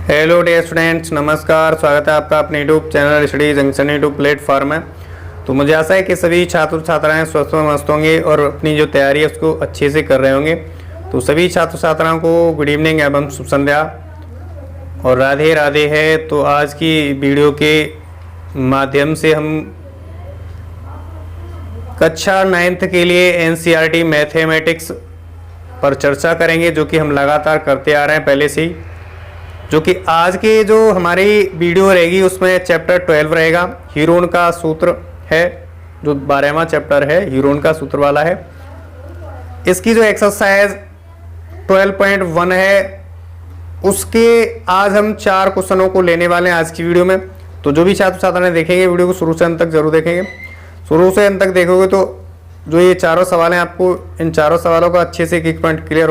Hello dear students, नमस्कार। स्वागत है आपका अपने YouTube channel study junction YouTube platform में। तो मुझे आशा है कि सभी छात्र छात्राएं स्वस्थ व मस्त होंगे और अपनी जो तैयारी है उसको अच्छे से कर रहे होंगे। तो सभी छात्र छात्राओं को गुड इवनिंग एवं शुभ संध्या और राधे राधे है। तो आज की वीडियो के माध्यम से हम कक्षा 9th के लिए एनसीईआरटी मैथमेटिक्स पर चर्चा करेंगे, जो कि हम लगातार करते आ रहे हैं पहले से ही। जो कि आज की जो हमारी वीडियो रहेगी उसमें चैप्टर 12 रहेगा। हीरोन का सूत्र है, जो 12वां चैप्टर है, हीरोन का सूत्र वाला है। इसकी जो एक्सरसाइज 12.1 है उसके आज हम 4 क्वेश्चनों को लेने वाले हैं आज की वीडियो में। तो जो भी छात्र छात्राएं देखेंगे वीडियो को शुरू से अंत तक जरूर देखेंगे। शुरू से अंत तक देखोगे तो जो ये चारों सवाल हैं, आपको इन चारों सवालों का अच्छे से एक पॉइंट क्लियर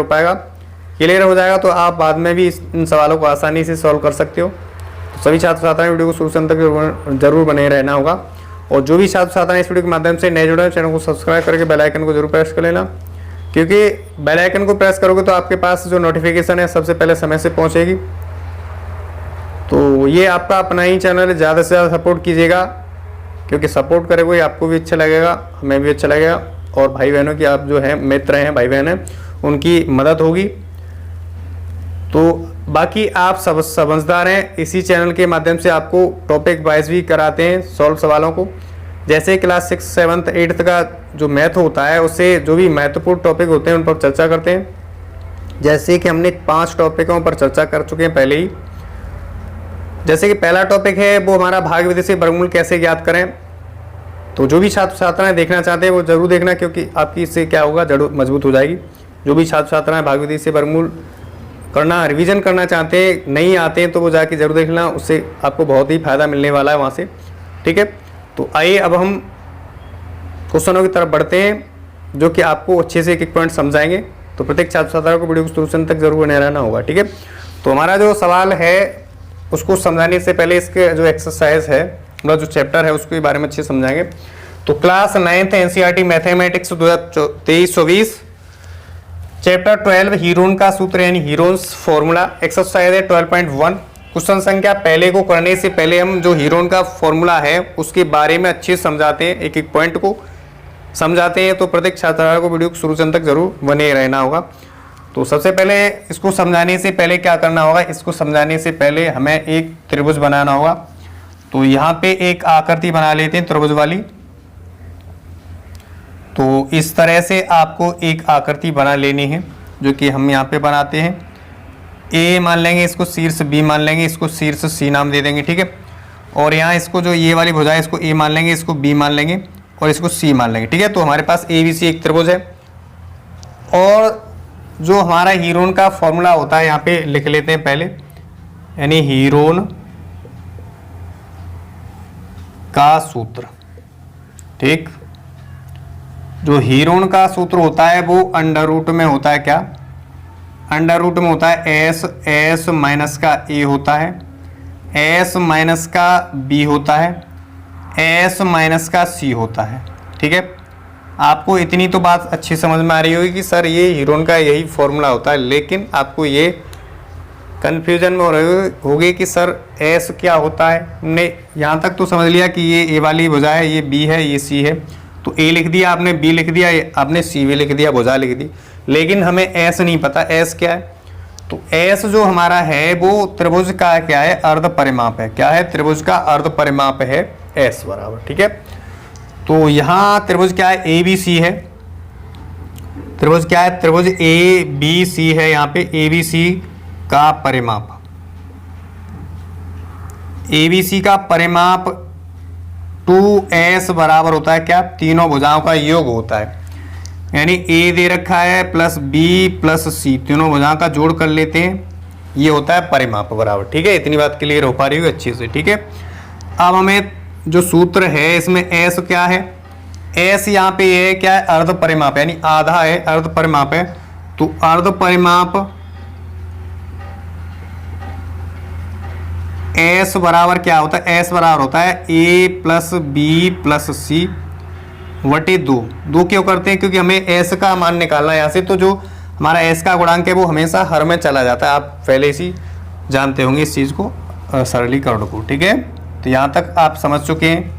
हो जाएगा। तो आप बाद में भी इन सवालों को आसानी से सॉल्व कर सकते हो। तो सभी छात्र छात्राएं वीडियो को शुरू से अंत तक जरूर बने रहना होगा। और जो भी छात्र छात्राएं इस वीडियो के माध्यम से नए जुड़े हैं, चैनल को सब्सक्राइब करके बेल आइकन को जरूर प्रेस कर लेना, क्योंकि बेल आइकन को प्रेस करोगे तो आपके पास जो नोटिफिकेशन है सबसे पहले समय से पहुंचेगी। तो ये आपका अपना ही चैनल है, ज़्यादा से ज़्यादा सपोर्ट कीजिएगा, क्योंकि सपोर्ट करोगे आपको भी अच्छा लगेगा, हमें भी अच्छा लगेगा, और भाई बहनों की आप जो है मित्र हैं, भाई बहन हैं, उनकी मदद होगी। तो बाकी आप सब समझदार हैं। इसी चैनल के माध्यम से आपको टॉपिक वाइज भी कराते हैं सॉल्व सवालों को। जैसे क्लास 6, 7, 8 का जो मैथ होता है उससे जो भी महत्वपूर्ण टॉपिक होते हैं उन पर चर्चा करते हैं। जैसे कि हमने 5 टॉपिकों पर चर्चा कर चुके हैं पहले ही। जैसे कि पहला टॉपिक है वो हमारा भाग विधि से वर्गमूल कैसे ज्ञात करें। तो जो भी छात्र छात्राएं देखना चाहते हैं वो जरूर देखना, क्योंकि आपकी इससे क्या होगा, जड़ मजबूत हो जाएगी। जो भी छात्र छात्राएं भाग विधि से वर्गमूल करना, रिवीजन करना चाहते हैं, नहीं आते हैं, तो वो जाके जरूर देख लेना, उससे आपको बहुत ही फायदा मिलने वाला है वहाँ से। ठीक है, तो आइए अब हम क्वेश्चनों की तरफ बढ़ते हैं, जो कि आपको अच्छे से एक पॉइंट समझाएंगे। तो प्रत्येक छात्र छात्रा को वीडियो को शुरू से अंत तक जरूर बने रहना होगा। ठीक है, तो हमारा जो सवाल है उसको समझाने से पहले इसके जो एक्सरसाइज है, मतलब जो चैप्टर है उसके बारे में अच्छे समझाएंगे। तो class 9th NCERT mathematics 2023-24 chapter 12 Heron का सूत्र यानी हीरोन्स फॉर्मूला, एक्सरसाइज है 12.1। क्वेश्चन संख्या पहले को करने से पहले हम जो हीरोन का फॉर्मूला है उसके बारे में अच्छे से समझाते हैं, एक एक पॉइंट को समझाते हैं। तो प्रत्येक छात्र को वीडियो को शुरू से अंत तक जरूर बने रहना होगा। तो सबसे पहले इसको समझाने से पहले क्या करना होगा, इसको समझाने से पहले हमें एक त्रिभुज बनाना होगा। तो यहाँ पे एक आकृति बना लेते हैं त्रिभुज वाली। तो इस तरह से आपको एक आकृति बना लेनी है, जो कि हम यहाँ पे बनाते हैं। ए मान लेंगे, इसको शीर्ष बी मान लेंगे, इसको शीर्ष सी नाम दे देंगे। ठीक है, और यहाँ इसको जो ये वाली भुजा है इसको ए मान लेंगे, इसको बी मान लेंगे और इसको सी मान लेंगे। ठीक है, तो हमारे पास ए बी सी एक त्रिभुज है। और जो हमारा हीरोन का फॉर्मूला होता है यहाँ पे लिख लेते हैं पहले, यानी हीरोन का सूत्र। ठीक, जो हीरोन का सूत्र होता है वो अंडर रूट में होता है। क्या अंडर रूट में होता है? एस माइनस का ए होता है, एस माइनस का बी होता है, एस माइनस का सी होता है। ठीक है, आपको इतनी तो बात अच्छी समझ में आ रही होगी कि सर ये हीरोन का यही फॉर्मूला होता है। लेकिन आपको ये कन्फ्यूजन में हो रही होगी कि सर एस क्या होता है। हमने यहाँ तक तो समझ लिया कि ये ए वाली भुजा है, ये बी है, ये सी है। तो ए लिख दिया आपने, बी लिख दिया आपने, सी भी लिख दिया, भुजा लिख दी। लेकिन हमें एस नहीं पता, एस क्या है। तो एस जो हमारा है वो त्रिभुज का क्या है, अर्ध परिमाप है। क्या है? त्रिभुज का अर्ध परिमाप है एस बराबर। ठीक है, तो यहाँ त्रिभुज क्या है, ए बी सी है। त्रिभुज क्या है? त्रिभुज ए बी सी है। यहाँ पे ए बी सी का परिमाप, ए बी सी का परिमाप 2s बराबर होता है क्या, तीनों भुजाओं का योग होता है। यानी a दे रखा है प्लस b प्लस c, तीनों भुजाओं का जोड़ कर लेते हैं, ये होता है परिमाप बराबर। ठीक है, इतनी बात क्लियर हो पा रही है अच्छे से। ठीक है, अब हमें जो सूत्र है इसमें s क्या है, s यहाँ पे ये क्या है, अर्ध परिमाप, यानी आधा है, अर्ध परिमाप है। तो अर्ध परिमाप एस बराबर क्या होता है, एस बराबर होता है ए प्लस बी प्लस सी वटे 2। 2 क्यों करते हैं? क्योंकि हमें एस का मान निकालना है यहाँ से। तो जो हमारा एस का गुणांक है वो हमेशा हर में चला जाता है, आप पहले से जानते होंगे इस चीज़ को, सरलीकरण को। ठीक है, तो यहाँ तक आप समझ चुके हैं।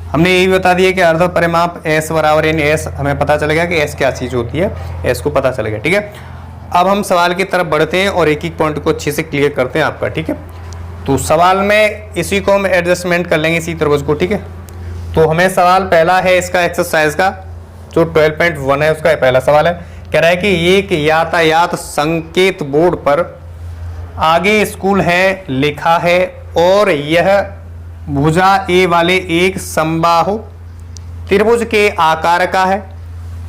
हमने यही बता दिया कि अर्ध परिमाप एस बराबर, यानी एस हमें पता चल गया कि एस क्या चीज़ होती है, एस को पता चल गया। ठीक है, अब हम सवाल की तरफ बढ़ते हैं और एक एक पॉइंट को अच्छे से क्लियर करते हैं आपका। ठीक है, तो सवाल में इसी को हम एडजस्टमेंट कर लेंगे, इसी त्रिभुज को। ठीक है, तो हमें सवाल पहला है इसका एक्सरसाइज का, जो 12.1 है उसका पहला सवाल है। कह रहा है कि एक यातायात संकेत बोर्ड पर आगे स्कूल है लिखा है और यह भुजा ए वाले एक समबाहु त्रिभुज के आकार का है।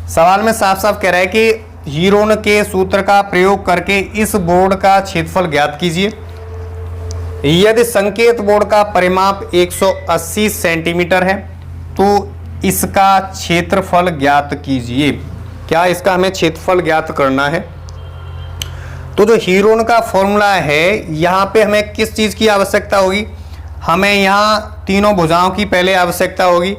सवाल में साफ साफ कह रहा है कि हीरोन के सूत्र का प्रयोग करके इस बोर्ड का क्षेत्रफल ज्ञात कीजिए। यदि संकेत बोर्ड का परिमाप 180 सेंटीमीटर है तो इसका क्षेत्रफल ज्ञात कीजिए। क्या इसका हमें क्षेत्रफल ज्ञात करना है। तो जो हीरोन का फॉर्मूला है, यहाँ पे हमें किस चीज़ की आवश्यकता होगी, हमें यहाँ तीनों भुजाओं की पहले आवश्यकता होगी,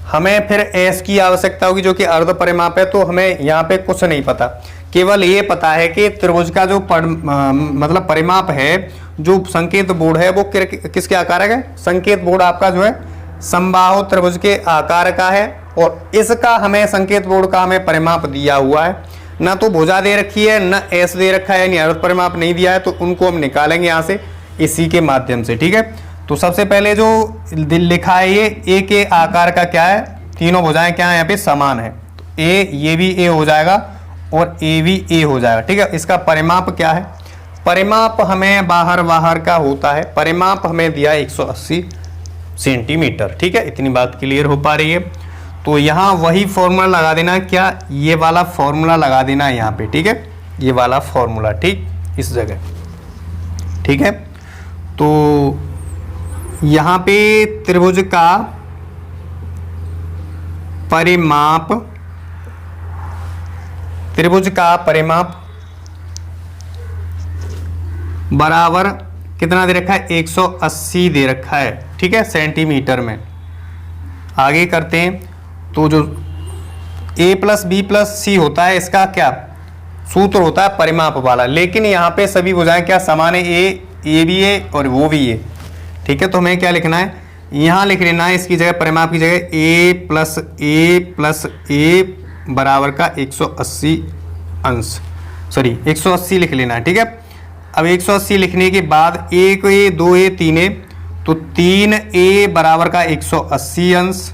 हमें फिर एस की आवश्यकता होगी जो कि अर्ध परिमाप है। तो हमें यहाँ पे कुछ नहीं पता, केवल ये पता है कि त्रिभुज का जो मतलब परिमाप है, जो संकेत बोर्ड है वो किसके आकार का है। संकेत बोर्ड आपका जो है समबाहु त्रिभुज के आकार का है और इसका हमें संकेत बोर्ड का हमें परिमाप दिया हुआ है। ना तो भुजा दे रखी है न एस दे रखा है, यानी अर्ध परिमाप नहीं दिया है, तो उनको हम निकालेंगे यहाँ से इसी के माध्यम से। ठीक है, तो सबसे पहले जो लिखा है ये ए के आकार का क्या है, तीनों भुजाएं क्या है यहाँ पे समान है, तो ए ये भी ए हो जाएगा और ए भी ए हो जाएगा। ठीक है, इसका परिमाप क्या है, परिमाप हमें बाहर का होता है, परिमाप हमें दिया 180 सेंटीमीटर। ठीक है, इतनी बात क्लियर हो पा रही है। तो यहाँ वही फॉर्मूला लगा देना, क्या ये वाला फॉर्मूला लगा देना है यहाँ पे। ठीक है, ये वाला फॉर्मूला ठीक इस जगह। ठीक है, तो यहाँ पे त्रिभुज का परिमाप, त्रिभुज का परिमाप बराबर कितना दे रखा है, 180 दे रखा है। ठीक है, सेंटीमीटर में। आगे करते हैं, तो जो a प्लस बी प्लस सी होता है, इसका क्या सूत्र होता है परिमाप वाला, लेकिन यहाँ पे सभी भुजाएं क्या समान है, ए भी है और वो भी है। ठीक है, तो हमें क्या लिखना है, यहाँ लिख लेना है इसकी जगह, परिमाप की जगह ए प्लस ए बराबर का 180 अंश, सॉरी 180 लिख लेना है। ठीक है, अब 180 लिखने के बाद एक ए दो ए तीन ए, तो 3a बराबर का 180 अंश,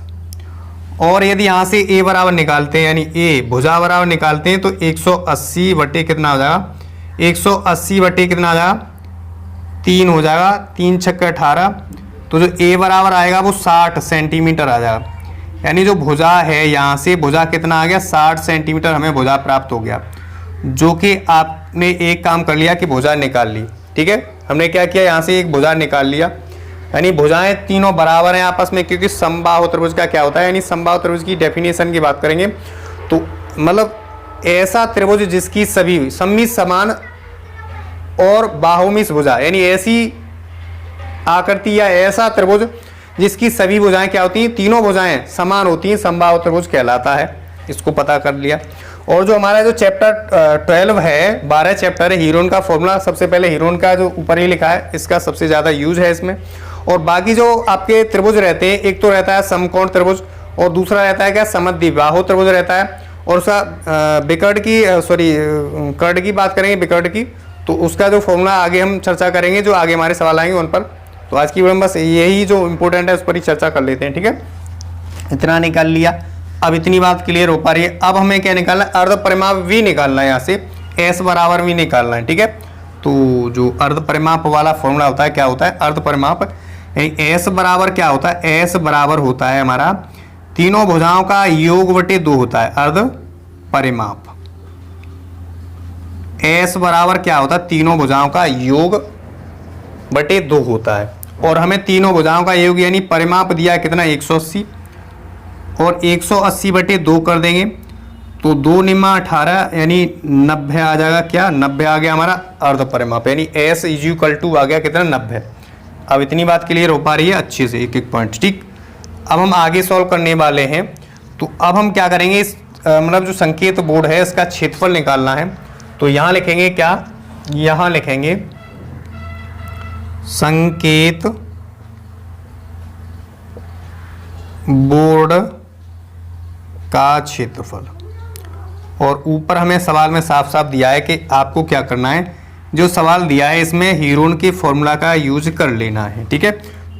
और यदि यहाँ से a बराबर निकालते हैं, यानी a भुजा बराबर निकालते हैं, तो 180 बटे कितना हो जाएगा, 180 बटे कितना आ जाएगा, 3 हो जाएगा, 3 छक्के 18, तो जो a बराबर आएगा वो 60 सेंटीमीटर आ जाएगा। यानी जो भुजा है यहाँ से भुजा कितना आ गया, 60 सेंटीमीटर हमें भुजा प्राप्त हो गया, जो कि आपने एक काम कर लिया कि भुजा निकाल ली। ठीक है, हमने क्या किया, यहाँ से एक भुजा निकाल लिया, यानी भुजाएं तीनों बराबर हैं आपस में, क्योंकि समबाहु त्रिभुज का क्या होता है, यानी समबाहु त्रिभुज की डेफिनेशन की बात करेंगे तो मतलब ऐसा त्रिभुज जिसकी सभी सम्मित समान और बाहुमिस भुजा, यानी ऐसी आकृति या ऐसा त्रिभुज जिसकी सभी भुजाएं क्या होती हैं, तीनों भुजाएं समान होती हैं, समबाहु त्रिभुज कहलाता है। इसको पता कर लिया। और जो हमारा जो चैप्टर 12 है, 12 चैप्टर है, हीरोन का फॉर्मूला, सबसे पहले हीरोन का जो ऊपर ही लिखा है इसका सबसे ज़्यादा यूज है इसमें। और बाकी जो आपके त्रिभुज रहते हैं, एक तो रहता है समकोण त्रिभुज और दूसरा रहता है क्या, समद्विबाहु त्रिभुज रहता है। और उसका विकर्ण की कर्ण की बात करेंगे, विकर्ण की, तो उसका जो फॉर्मूला आगे हम चर्चा करेंगे, जो आगे हमारे सवाल आएंगे उन पर। तो आज की वीडियो में बस यही जो इंपॉर्टेंट है उस पर ही चर्चा कर लेते हैं। ठीक है, इतना निकाल लिया, अब इतनी बात क्लियर हो पा रही है। अब हमें क्या निकालना है, अर्ध परिमाप v निकालना है, यहाँ से s बराबर v निकालना है। ठीक है, तो जो अर्ध परिमाप वाला फॉर्मूला होता है, क्या होता है अर्ध परिमाप, यानी s बराबर क्या होता है, s बराबर होता है हमारा तीनों भुजाओं का योग बटे 2 होता है अर्ध परिमाप। s बराबर क्या होता है, तीनों भुजाओं का योग बटे 2 होता है। और हमें तीनों भुजाओं का योग यानी परिमाप दिया कितना, 180, और 180 बटे 2 कर देंगे तो 2 निम्मा 18, यानी 90 आ जाएगा। क्या 90 आ गया हमारा अर्ध परिमाप, यानी s = आ गया कितना, 90। अब इतनी बात क्लियर हो पा रही है अच्छे से, एक एक पॉइंट। ठीक, अब हम आगे सॉल्व करने वाले हैं। तो अब हम क्या करेंगे, इस मतलब जो संकेत बोर्ड है इसका क्षेत्रफल निकालना है। तो यहाँ लिखेंगे क्या, यहाँ लिखेंगे संकेत बोर्ड का क्षेत्रफल। और ऊपर हमें सवाल में साफ साफ दिया है कि आपको क्या करना है, जो सवाल दिया है इसमें हीरोन के फॉर्मूला का यूज कर लेना है। ठीक है,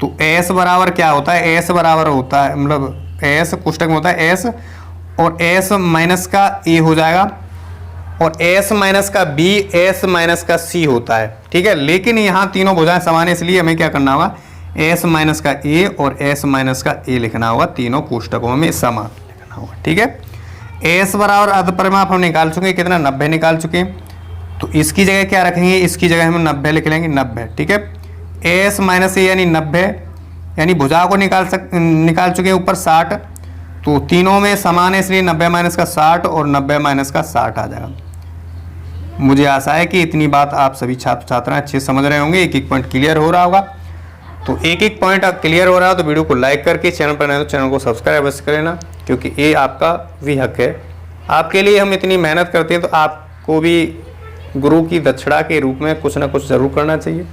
तो एस बराबर क्या होता है, एस बराबर होता है मतलब एस कोष्टक में होता है एस, और एस माइनस का ए हो जाएगा, और एस माइनस का बी, एस माइनस का सी होता है। ठीक है, लेकिन यहाँ तीनों भुजाएं समान है, इसलिए हमें क्या करना होगा, एस माइनस का ए और एस माइनस का ए लिखना होगा, तीनों कोष्टकों में समान लिखना होगा। ठीक है, एस बराबर अर्धपरिमाप हम निकाल चुके हैं, कितना 90 निकाल चुके हैं, तो इसकी जगह क्या रखेंगे, इसकी जगह हम 90 लिख लेंगे, 90। ठीक है, एस माइनस ए यानी 90, यानी भुजा को निकाल चुके हैं ऊपर 60, तो तीनों में समान है इसलिए 90 माइनस का 60 और 90 माइनस का 60 आ जाएगा। मुझे आशा है कि इतनी बात आप सभी छात्र छात्राएं अच्छे से समझ रहे होंगे, एक एक पॉइंट क्लियर हो रहा होगा। तो एक एक पॉइंट क्लियर हो रहा है तो वीडियो को लाइक करके, चैनल पर नए तो चैनल को सब्सक्राइब अवश्य कर लेना, क्योंकि ये आपका भी हक है। आपके लिए हम इतनी मेहनत करते हैं तो आपको भी गुरु की दक्षिणा के रूप में कुछ ना कुछ जरूर करना चाहिए।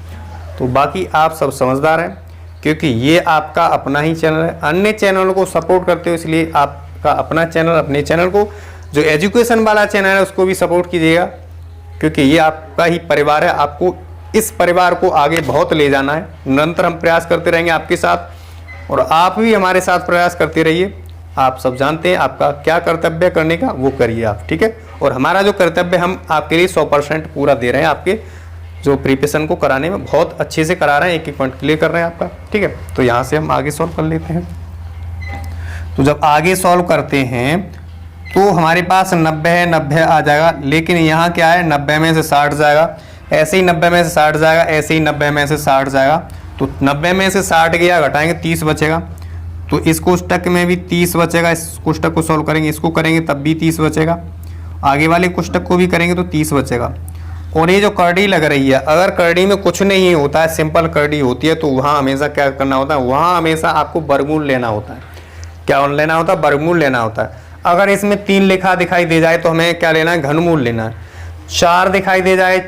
तो बाकी आप सब समझदार हैं, क्योंकि ये आपका अपना ही चैनल है, अन्य चैनलों को सपोर्ट करते हो, इसलिए आपका अपना चैनल, अपने चैनल को जो एजुकेशन वाला चैनल है उसको भी सपोर्ट कीजिएगा, क्योंकि ये आपका ही परिवार है। आपको इस परिवार को आगे बहुत ले जाना है, निरंतर हम प्रयास करते रहेंगे आपके साथ, और आप भी हमारे साथ प्रयास करते रहिए। आप सब जानते हैं आपका क्या कर्तव्य करने का, वो करिए आप। ठीक है, और हमारा जो कर्तव्य हम आपके लिए 100% पूरा दे रहे हैं, आपके जो प्रिपरेशन को कराने में बहुत अच्छे से करा रहे हैं, एक एक पॉइंट क्लियर कर रहे हैं आपका। ठीक है, तो यहाँ से हम आगे सॉल्व कर लेते हैं। तो जब आगे सॉल्व करते हैं तो हमारे पास 90 है, 90 आ जाएगा, लेकिन यहाँ क्या है, 90 में से 60 जाएगा, ऐसे ही 90 में से 60 जाएगा, ऐसे ही 90 में से 60 जाएगा, तो 90 में से 60 गया, घटाएंगे 30 बचेगा, तो इस कोष्टक में भी 30 बचेगा। इस कोष्टक को सॉल्व करेंगे, इसको करेंगे तब भी 30 बचेगा, आगे वाले कोष्टक को भी करेंगे तो 30 बचेगा। और ये जो करड़ी लग रही है, अगर करड़ी में कुछ नहीं होता है, सिंपल करड़ी होती है, तो वहाँ हमेशा क्या करना होता है, वहाँ हमेशा आपको वर्गमूल लेना होता है। क्या लेना होता है, वर्गमूल लेना होता है। अगर इसमें 3 लिखा दिखाई दे जाए तो हमें क्या लेना है, घनमूल लेना है। 4 दिखाई दे जाए,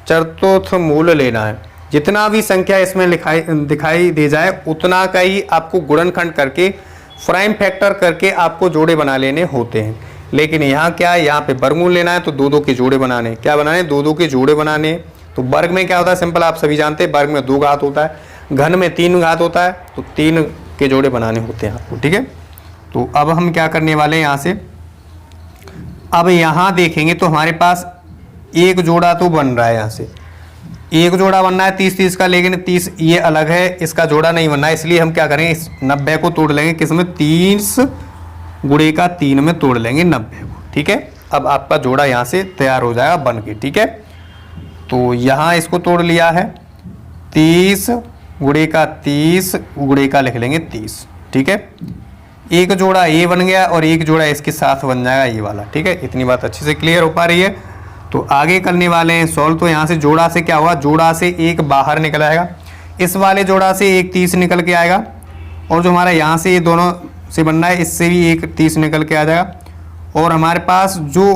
चतुर्थ मूल लेना है। जितना भी संख्या इसमें दिखाई दे जाए उतना का ही आपको गुणनखंड करके, प्राइम फैक्टर करके आपको जोड़े बना लेने होते हैं। लेकिन यहाँ क्या है, यहाँ पे वर्गमूल लेना है तो 2-2 के जोड़े बनाने, क्या बनाने, 2-2 के जोड़े बनाने। तो वर्ग में क्या होता है, सिंपल आप सभी जानते हैं, वर्ग में 2 घात होता है, घन में 3 घात होता है, तो 3 के जोड़े बनाने होते हैं आपको। ठीक है, तो अब हम क्या करने वाले हैं यहाँ से, अब यहाँ देखेंगे तो हमारे पास एक जोड़ा तो बन रहा है, यहाँ से एक जोड़ा बनना है 30-30 का, लेकिन 30 ये अलग है, इसका जोड़ा नहीं बनना है, इसलिए हम क्या करेंगे, इस 90 को तोड़ लेंगे, किसमें, 30 गुणे का 3 में तोड़ लेंगे 90 को। ठीक है, अब आपका जोड़ा यहाँ से तैयार हो जाएगा बन के। ठीक है, तो यहाँ इसको तोड़ लिया है, 30 गुणे का 30 गुणे का लिख लेंगे 30। ठीक है, एक जोड़ा ये बन गया और एक जोड़ा इसके साथ बन जाएगा ये वाला। ठीक है, इतनी बात अच्छे से क्लियर हो पा रही है। तो आगे करने वाले हैं सॉल्व। तो यहाँ से जोड़ा से क्या हुआ, जोड़ा से एक बाहर निकल आएगा, इस वाले जोड़ा से एक 30 निकल के आएगा, और जो हमारा यहाँ से ये दोनों से बनना है इससे भी एक 30 निकल के आ जाएगा। और हमारे पास जो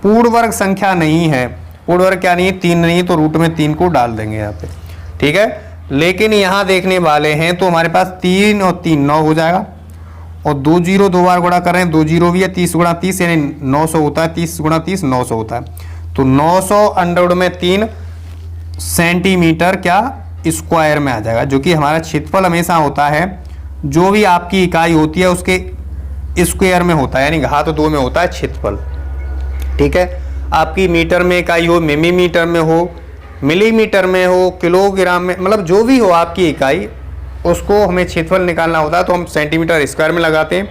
पूर्ण वर्ग संख्या नहीं है, पूर्ण वर्ग क्या नहीं है, 3 नहीं है, तो रूट में 3 को डाल देंगे यहाँ पे। ठीक है, लेकिन यहाँ देखने वाले हैं तो हमारे पास 3 और 3 9 हो जाएगा, और 2 जीरो 2 बार गुणा कर रहे हैं, 2 जीरो भी है, 30 गुणा 30 यानी 900 होता है, 30 गुणा 30 900 होता है। तो 900 अंडर में 3 सेंटीमीटर क्या स्क्वायर में आ जाएगा, जो कि हमारा क्षेत्रफल हमेशा होता है, जो भी आपकी इकाई होती है उसके स्क्वायर में होता है, यानी घात 2 में होता है क्षेत्रफल। ठीक है, आपकी मीटर में इकाई हो, मिलीमीटर में हो, मिलीमीटर में हो, किलोग्राम में, मतलब जो भी हो आपकी इकाई, उसको हमें क्षेत्रफल निकालना होता है तो हम सेंटीमीटर स्क्वायर में लगाते हैं।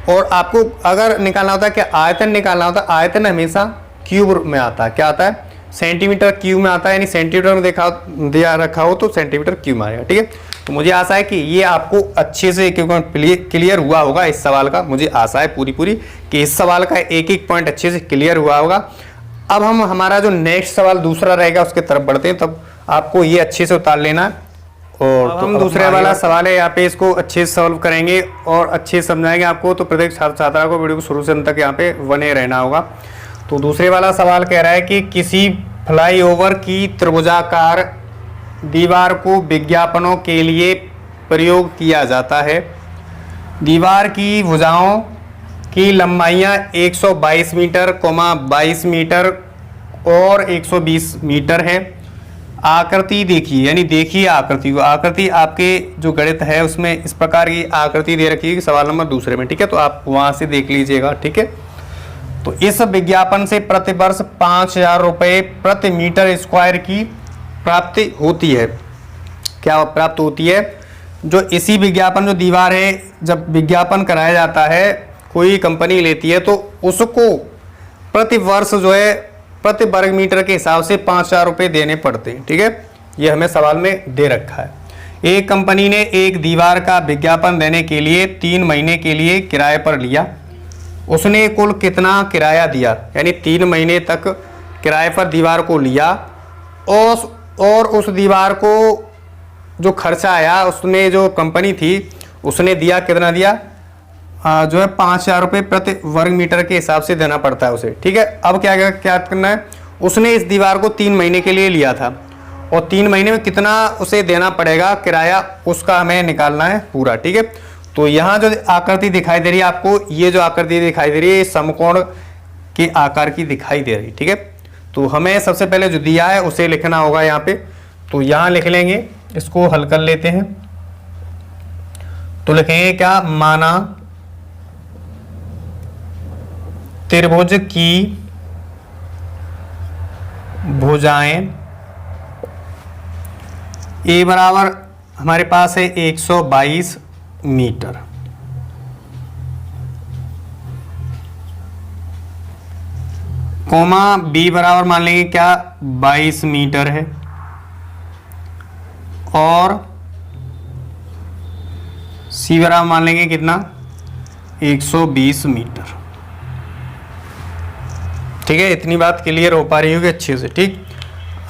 और आपको अगर निकालना होता है कि आयतन निकालना होता है, आयतन हमेशा क्यूब में आता है, क्या आता है, सेंटीमीटर क्यूब में आता है, यानी सेंटीमीटर में दिया रखा हो तो सेंटीमीटर क्यूब में आएगा। ठीक है, तो मुझे आशा है कि ये आपको अच्छे से क्लियर हुआ होगा इस सवाल का। मुझे आशा है पूरी कि इस सवाल का एक एक पॉइंट अच्छे से क्लियर हुआ होगा। अब हम हमारा जो नेक्स्ट सवाल दूसरा रहेगा उसके तरफ बढ़ते हैं, तब आपको ये अच्छे से उतार लेना है। और तो हम दूसरे वाला सवाल है यहाँ पे, इसको अच्छे से सॉल्व करेंगे और अच्छे से समझाएंगे आपको। तो प्रत्येक छात्र छात्रा को वीडियो को शुरू से अंत तक यहाँ पे बने रहना होगा। तो दूसरे वाला सवाल कह रहा है कि किसी फ्लाईओवर की त्रिभुजाकार दीवार को विज्ञापनों के लिए प्रयोग किया जाता है। दीवार की भुजाओं की लंबाइयाँ 122 मीटर, 22 मीटर और 120 मीटर है। आकृति देखिए, यानी देखिए आकृति को। आकृति आपके जो गणित है उसमें इस प्रकार की आकृति दे रखी है सवाल नंबर दूसरे में, ठीक है, तो आप वहाँ से देख लीजिएगा, ठीक है। तो इस विज्ञापन से प्रति वर्ष 5,000 रुपये प्रति मीटर स्क्वायर की प्राप्ति होती है। क्या प्राप्त होती है? जो इसी विज्ञापन, जो दीवार है, जब विज्ञापन कराया जाता है, कोई कंपनी लेती है, तो उसको प्रति वर्ष जो है प्रति वर्ग मीटर के हिसाब से 5,000 रुपये देने पड़ते हैं, ठीक है। ये हमें सवाल में दे रखा है। एक कंपनी ने एक दीवार का विज्ञापन देने के लिए 3 महीने के लिए किराए पर लिया। उसने कुल कितना किराया दिया? यानी 3 महीने तक किराए पर दीवार को लिया और उस दीवार को जो खर्चा आया, उसने जो कंपनी थी उसने दिया, कितना दिया? जो है 5,000 रुपये प्रति वर्ग मीटर के हिसाब से देना पड़ता है उसे, ठीक है। अब क्या करना है? उसने इस दीवार को 3 महीने के लिए लिया था और 3 महीने में कितना उसे देना पड़ेगा किराया, उसका हमें निकालना है पूरा, ठीक है। तो यहाँ जो आकृति दिखाई दे रही है आपको, ये जो आकृति दिखाई दे रही है, समकोण के आकार की दिखाई दे रही, ठीक है। तो हमें सबसे पहले जो दिया है उसे लिखना होगा यहाँ पे। तो यहाँ लिख लेंगे, इसको हल कर लेते हैं। तो लिखेंगे क्या? माना त्रिभुज की भुजाएं ए बराबर हमारे पास है 122 मीटर, कोमा बी बराबर मान लेंगे क्या? 22 मीटर है, और सी बराबर मान लेंगे कितना? 120 मीटर, ठीक है। इतनी बात क्लियर हो पा रही होगी अच्छे से, ठीक।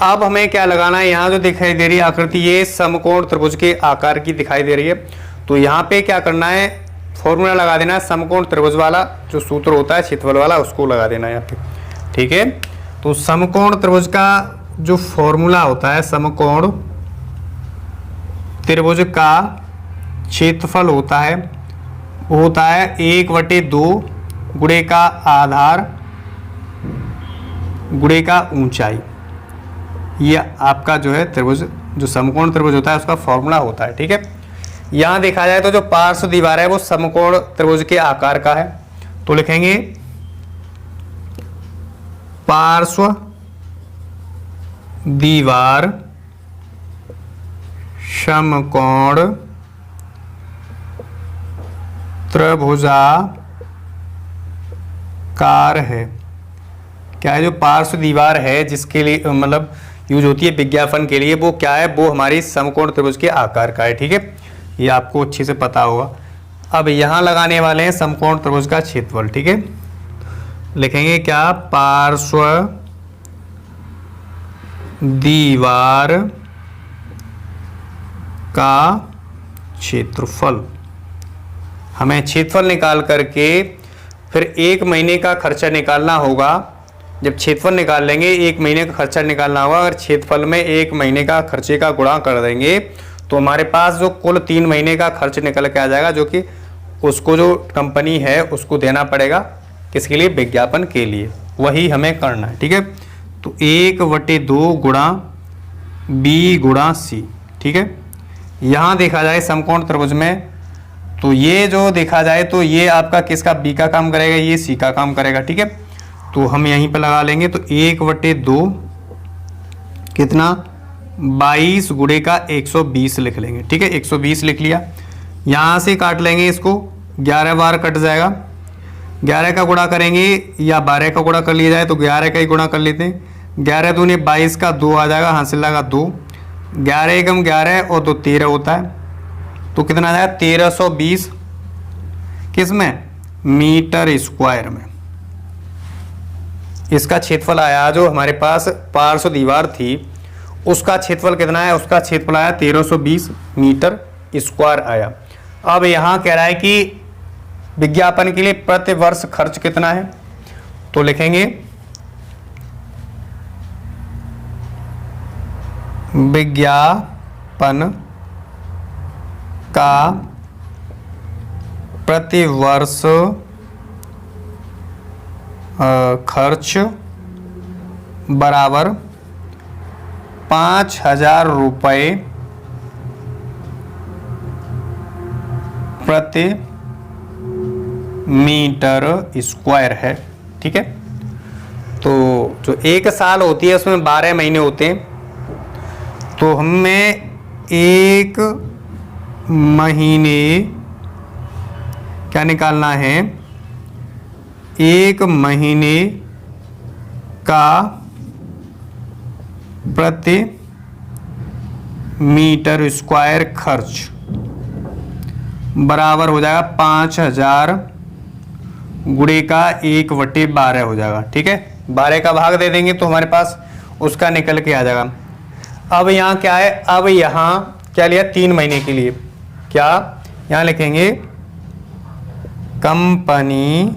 अब हमें क्या लगाना है? यहाँ जो दिखाई दे रही है आकृति, ये समकोण त्रिभुज के आकार की दिखाई दे रही है। तो यहाँ पे क्या करना है? फॉर्मूला लगा देना है, समकोण त्रिभुज वाला जो सूत्र होता है क्षेत्रफल वाला, उसको लगा देना है यहाँ पे, ठीक है। तो समकोण त्रिभुज का जो फॉर्मूला होता है, समकोण त्रिभुज का क्षेत्रफल होता है, वो होता है 1/2 गुणे का आधार गुणे का ऊंचाई। ये आपका जो है त्रिभुज, जो समकोण त्रिभुज होता है उसका फॉर्मूला होता है, ठीक है। यहाँ देखा जाए तो जो पार्श्व दीवार है वो समकोण त्रिभुज के आकार का है। तो लिखेंगे पार्श्व दीवार समकोण त्रिभुजाकार है। क्या है? जो पार्श्व दीवार है जिसके लिए मतलब यूज होती है विज्ञापन के लिए, वो क्या है? वो हमारी समकोण त्रिभुज के आकार का है, ठीक है। ये आपको अच्छे से पता होगा। अब यहाँ लगाने वाले हैं समकोण त्रिभुज का क्षेत्रफल, ठीक है। लिखेंगे क्या? पार्श्व दीवार का क्षेत्रफल। हमें क्षेत्रफल निकाल करके फिर 1 महीने का खर्चा निकालना होगा। जब क्षेत्रफल निकाल लेंगे, 1 महीने का खर्चा निकालना होगा। अगर क्षेत्रफल में 1 महीने का खर्चे का गुणा कर देंगे तो हमारे पास जो कुल 3 महीने का खर्च निकल के आ जाएगा, जो कि उसको जो कंपनी है उसको देना पड़ेगा। किसके लिए? विज्ञापन के लिए। वही हमें करना है, ठीक है। तो 1/2 गुणा बी गुणा सी, ठीक है। यहाँ देखा जाए समकोण त्रिभुज में, तो ये जो देखा जाए तो ये आपका किसका? बी का काम करेगा, ये सी का काम करेगा, ठीक है। तो हम यहीं पर लगा लेंगे। तो 1/2 कितना? 22 गुणे का 120 लिख लेंगे, ठीक है। 120 लिख लिया। यहाँ से काट लेंगे इसको, 11 बार कट जाएगा। 11 का गुणा करेंगे या 12 का गुणा कर लिया जाए तो 11 का ही गुणा कर लेते हैं। 11 दूनी 22 का 2 आ जाएगा, हासिल लगा 2। 11 एकम 11 और 2 13 होता है। तो कितना आ जाएगा? 1320 किस में? मीटर स्क्वायर में। इसका क्षेत्रफल आया, जो हमारे पास पार्श्व दीवार थी उसका क्षेत्रफल कितना है? उसका क्षेत्रफल आया 1320 मीटर स्क्वायर आया। अब यहाँ कह रहा है कि विज्ञापन के लिए प्रति वर्ष खर्च कितना है? तो लिखेंगे विज्ञापन का प्रतिवर्ष खर्च बराबर 5,000 रुपये प्रति मीटर स्क्वायर है। ठीक है, तो जो एक साल होती है उसमें 12 महीने होते हैं, तो हमें एक महीने क्या निकालना है, एक महीने का प्रति मीटर स्क्वायर खर्च बराबर हो जाएगा 5,000 गुणे का 1/12 हो जाएगा। ठीक है, 12 का भाग दे देंगे तो हमारे पास उसका निकल के आ जाएगा। अब यहाँ क्या है, अब यहाँ क्या लिया, 3 महीने के लिए क्या यहाँ लिखेंगे, कंपनी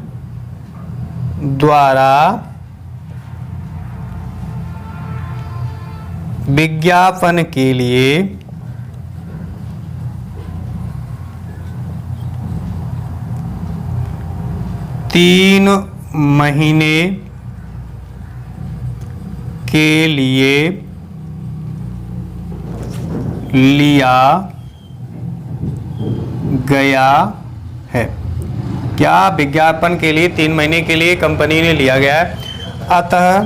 द्वारा विज्ञापन के लिए 3 महीने के लिए लिया गया है। क्या विज्ञापन के लिए 3 महीने के लिए कंपनी ने लिया गया है, अतः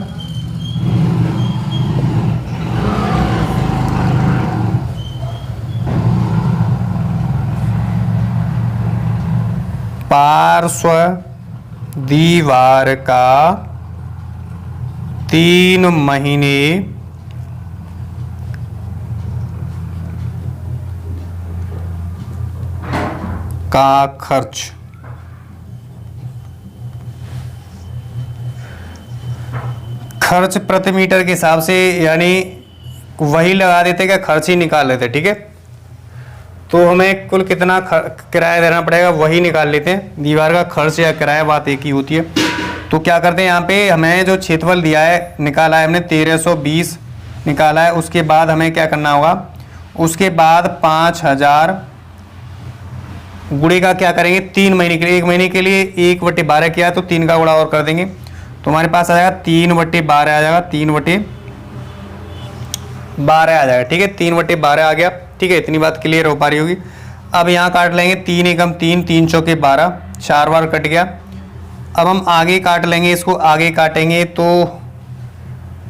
पार्श्व दीवार का 3 महीने का खर्च प्रति मीटर के हिसाब से, यानी वही लगा देते क्या, खर्च ही निकाल लेते। ठीक है, तो हमें कुल कितना किराया देना पड़ेगा वही निकाल लेते हैं। दीवार का खर्च या किराया बात एक ही होती है। तो क्या करते हैं, यहाँ पे हमें जो क्षेत्रफल दिया है निकाला है हमने 1320 निकाला है। उसके बाद हमें क्या करना होगा, उसके बाद 5,000 गुणे का क्या करेंगे, 3 महीने के लिए, 1 महीने के लिए 1/12 किया तो 3 का गुणा और कर देंगे तो हमारे पास आ जाएगा 3/12 आ जाएगा, 3/12 आ जाएगा। ठीक है, 3/12 आ गया। ठीक है, इतनी बात क्लियर हो पा रही होगी। अब यहाँ काट लेंगे 3 एकम 3, 3 चौके 12, 4 बार कट गया। अब हम आगे काट लेंगे इसको, आगे काटेंगे तो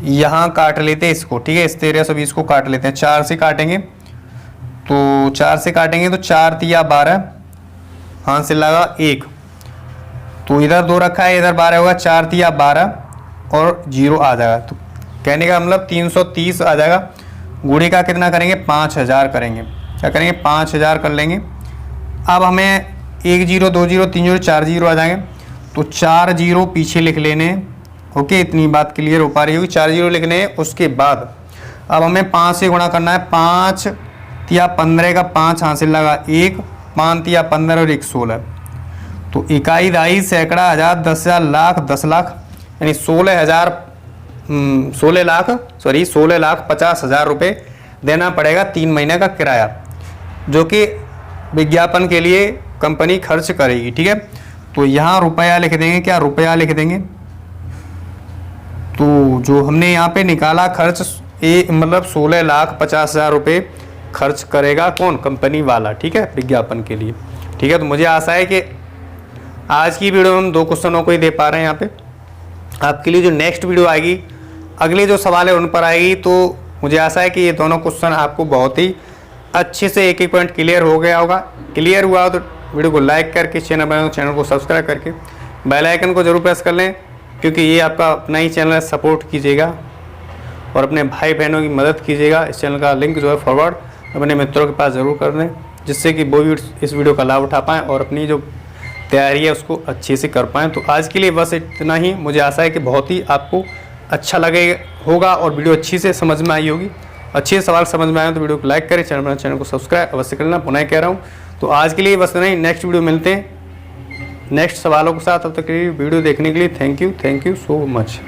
यहाँ काट लेते हैं इसको। ठीक है, इस 1320 को काट लेते हैं, 4 से काटेंगे तो 4 से काटेंगे तो 4 तिया 12, हाथ से लगा 1, तो इधर 2 रखा है, इधर 12 होगा, 4 तिया 12 और 0 आ जाएगा। तो कहने का मतलब 330 आ जाएगा। गुणे का कितना करेंगे, 5,000 करेंगे। क्या करेंगे, 5,000 कर लेंगे। अब हमें 1 0 2 0 3 0 4 0 आ जाएंगे तो 4 0 पीछे लिख लेने। ओके, इतनी बात क्लियर हो पा रही होगी। 4 0 लिखने हैं। उसके बाद अब हमें 5 से गुणा करना है। 5 तिया 15 का 5 हासिल लगा 1, 5 तिया 15 और 1 16, तो इकाई दाई सैकड़ा हज़ार 10,000 लाख 10 लाख यानी 16,50,000 रुपये देना पड़ेगा 3 महीने का किराया, जो कि विज्ञापन के लिए कंपनी खर्च करेगी। ठीक है, तो यहाँ रुपया लिख देंगे। क्या रुपया लिख देंगे, तो जो हमने यहाँ पे निकाला खर्च मतलब 16,50,000 रुपये खर्च करेगा कौन, कंपनी वाला। ठीक है, विज्ञापन के लिए। ठीक है, तो मुझे आशा है कि आज की वीडियो में हम 2 क्वेश्चनों को ही दे पा रहे हैं। यहाँ पे आपके लिए जो नेक्स्ट वीडियो आएगी, अगले जो सवाल है उन पर आएगी, तो मुझे आशा है कि ये दोनों क्वेश्चन आपको बहुत ही अच्छे से एक एक पॉइंट क्लियर हो गया होगा। क्लियर हुआ हो तो वीडियो को लाइक करके, चैनल को सब्सक्राइब करके बेल आइकन को जरूर प्रेस कर लें, क्योंकि ये आपका अपना ही चैनल है। सपोर्ट कीजिएगा और अपने भाई बहनों की मदद कीजिएगा। इस चैनल का लिंक जो है फॉरवर्ड अपने मित्रों के पास ज़रूर कर दें, जिससे कि वो भी इस वीडियो का लाभ उठा पाएँ और अपनी जो तैयारी है उसको अच्छे से कर पाएँ। तो आज के लिए बस इतना ही। मुझे आशा है कि बहुत ही आपको अच्छा लगे होगा और वीडियो अच्छी से समझ में आई होगी। अच्छे सवाल समझ में आए तो वीडियो को लाइक करें, चैनल को सब्सक्राइब अवश्य करना, पुनः कह रहा हूँ। तो आज के लिए बस नहीं, नेक्स्ट वीडियो मिलते हैं नेक्स्ट सवालों के साथ। तब तक के लिए वीडियो देखने के लिए थैंक यू सो मच।